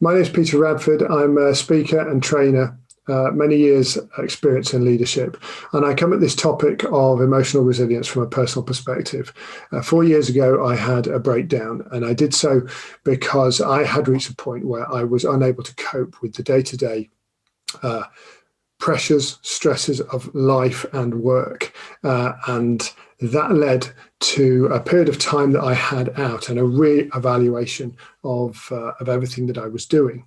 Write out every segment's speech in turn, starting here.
My name is Peter Radford. I'm a speaker and trainer, many years experience in leadership. And I come at this topic of emotional resilience from a personal perspective. 4 years ago, I had a breakdown, and I did so because I had reached a point where I was unable to cope with the day-to-day pressures, stresses of life and work. And that led to a period of time that I had out and a re-evaluation of everything that I was doing.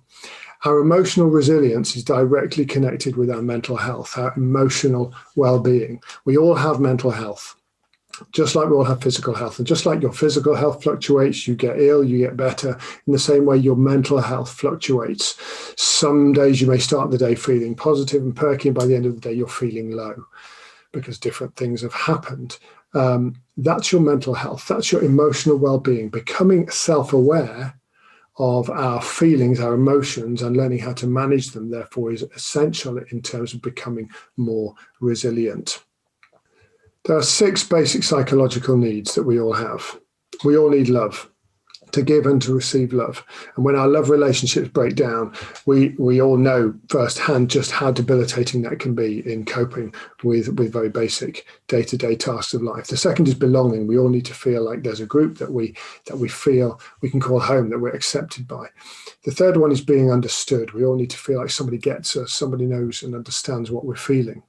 Our emotional resilience is directly connected with our mental health, our emotional well-being. We all have mental health, just like we all have physical health. And just like your physical health fluctuates, you get ill, you get better, in the same way your mental health fluctuates. Some days you may start the day feeling positive and perky, and by the end of the day you're feeling low because different things have happened. That's your mental health. That's your emotional well-being. Becoming self-aware of our feelings, our emotions, and learning how to manage them, therefore, is essential in terms of becoming more resilient. There are 6 basic psychological needs that we all have. We all need love, to give and to receive love. And when our love relationships break down, we all know firsthand just how debilitating that can be in coping with very basic day-to-day tasks of life. The second is belonging. We all need to feel like there's a group that we feel we can call home, that we're accepted by. The third one is being understood. We all need to feel like somebody gets us, somebody knows and understands what we're feeling.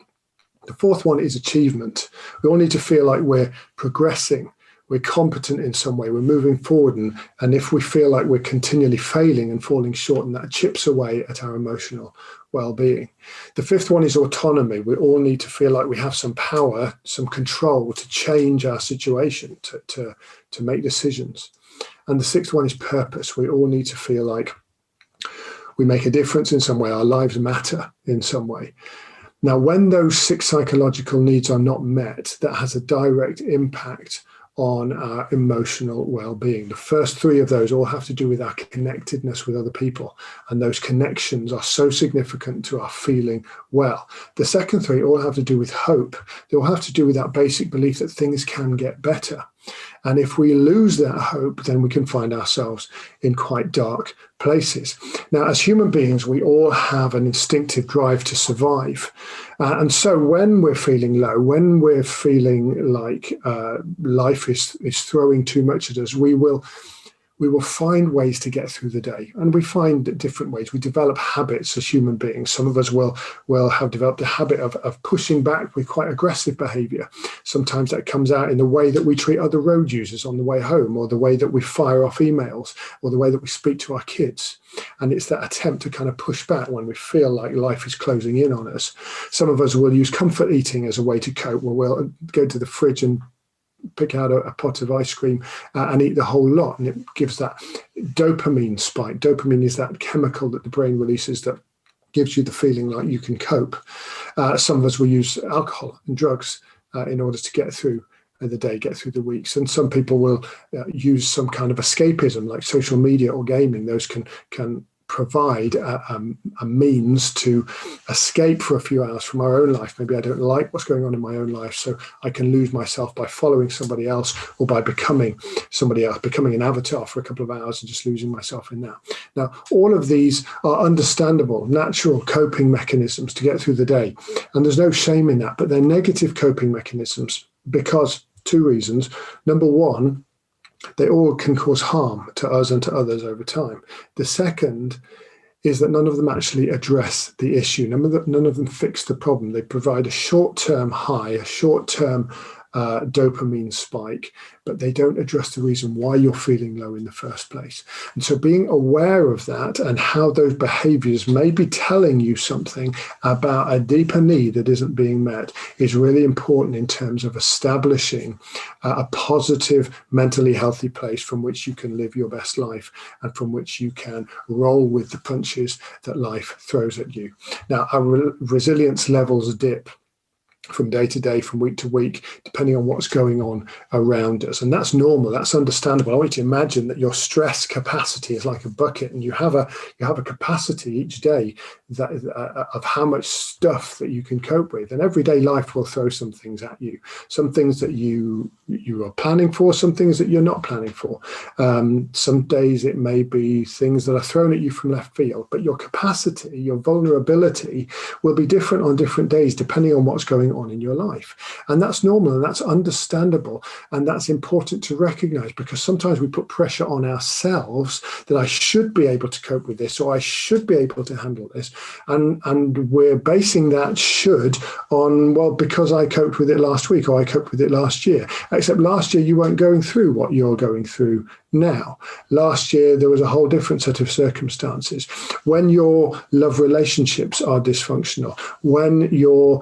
The fourth one is achievement. We all need to feel like we're progressing, we're competent in some way, we're moving forward. And if we feel like we're continually failing and falling short, and that chips away at our emotional well-being. The fifth one is autonomy. We all need to feel like we have some power, some control to change our situation, to make decisions. And the sixth one is purpose. We all need to feel like we make a difference in some way, our lives matter in some way. Now, when those 6 psychological needs are not met, that has a direct impact on our emotional well-being. The first 3 of those all have to do with our connectedness with other people, and those connections are so significant to our feeling well. The second 3 all have to do with hope. They all have to do with that basic belief that things can get better. And if we lose that hope, then we can find ourselves in quite dark places. Now, as human beings, we all have an instinctive drive to survive. And so when we're feeling low, when we're feeling like life is throwing too much at us, we will find ways to get through the day. And we find different ways. We develop habits as human beings. Some of us will have developed a habit of pushing back with quite aggressive behavior. Sometimes that comes out in the way that we treat other road users on the way home, or the way that we fire off emails, or the way that we speak to our kids. And it's that attempt to kind of push back when we feel like life is closing in on us. Some of us will use comfort eating as a way to cope, where we'll go to the fridge and pick out a pot of ice cream and eat the whole lot. And it gives that dopamine spike. Dopamine is that chemical that the brain releases that gives you the feeling like you can cope. Some of us will use alcohol and drugs in order to get through the day, get through the weeks. And some people will use some kind of escapism like social media or gaming. Those can provide a means to escape for a few hours from our own life. Maybe I don't like what's going on in my own life, so I can lose myself by following somebody else, or by becoming somebody else, becoming an avatar for a couple of hours and just losing myself in that. Now, all of these are understandable, natural coping mechanisms to get through the day. And there's no shame in that, but they're negative coping mechanisms because 2 reasons. Number one, they all can cause harm to us and to others over time. The second is that none of them actually address the issue. None of them fix the problem. They provide a short-term high, a short-term dopamine spike, but they don't address the reason why you're feeling low in the first place. And so being aware of that and how those behaviors may be telling you something about a deeper need that isn't being met is really important in terms of establishing a positive, mentally healthy place from which you can live your best life and from which you can roll with the punches that life throws at you. Now, our resilience levels dip from day to day, from week to week, depending on what's going on around us. And that's normal, that's understandable. I want you to imagine that your stress capacity is like a bucket, and you have a capacity each day that of how much stuff that you can cope with. And everyday life will throw some things at you, some things that you are planning for, some things that you're not planning for. Some days it may be things that are thrown at you from left field, but your capacity, your vulnerability will be different on different days depending on what's going on in your life. And that's normal and that's understandable. And that's important to recognize, because sometimes we put pressure on ourselves that I should be able to cope with this, or I should be able to handle this. And we're basing that should on, well, because I coped with it last week or I coped with it last year. Except last year you weren't going through what you're going through now. Last year there was a whole different set of circumstances. When your love relationships are dysfunctional, when your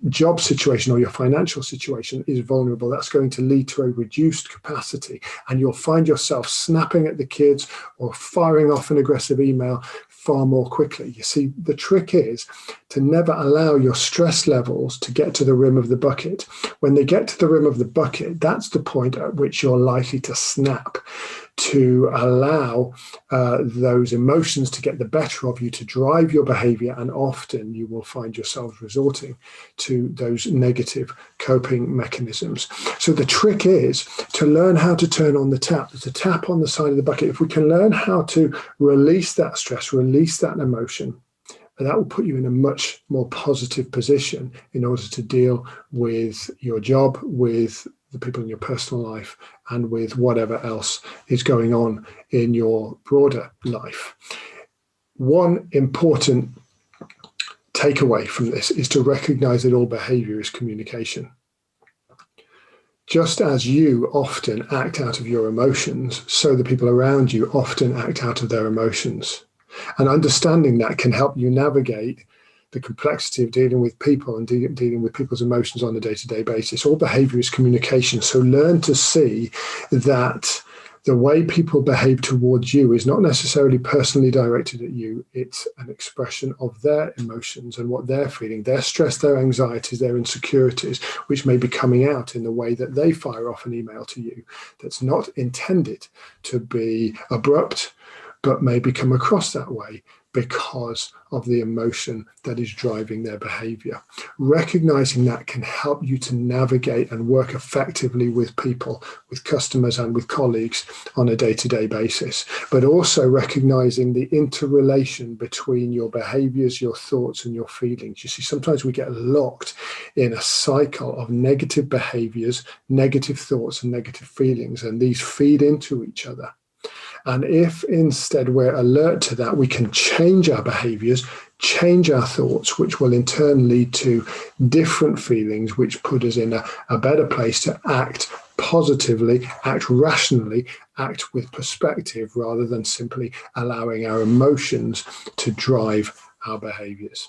job situation or your financial situation is vulnerable, that's going to lead to a reduced capacity, and you'll find yourself snapping at the kids or firing off an aggressive email far more quickly. You see, the trick is to never allow your stress levels to get to the rim of the bucket. When they get to the rim of the bucket, that's the point at which you're likely to snap, to allow those emotions to get the better of you, to drive your behavior, and often you will find yourselves resorting to those negative coping mechanisms. So the trick is to learn how to turn on the tap. There's a tap on the side of the bucket. If we can learn how to release that stress, release that emotion, that will put you in a much more positive position in order to deal with your job, with the people in your personal life, and with whatever else is going on in your broader life. One important takeaway from this is to recognize that all behavior is communication. Just as you often act out of your emotions, so the people around you often act out of their emotions. And understanding that can help you navigate the complexity of dealing with people and dealing with people's emotions on a day-to-day basis. All behavior is communication. So learn to see that the way people behave towards you is not necessarily personally directed at you. It's an expression of their emotions and what they're feeling, their stress, their anxieties, their insecurities, which may be coming out in the way that they fire off an email to you that's not intended to be abrupt, but maybe come across that way because of the emotion that is driving their behavior. Recognizing that can help you to navigate and work effectively with people, with customers and with colleagues on a day-to-day basis, but also recognizing the interrelation between your behaviors, your thoughts, and your feelings. You see, sometimes we get locked in a cycle of negative behaviors, negative thoughts, and negative feelings, and these feed into each other. And if instead we're alert to that, we can change our behaviors, change our thoughts, which will in turn lead to different feelings, which put us in a better place to act positively, act rationally, act with perspective, rather than simply allowing our emotions to drive our behaviors.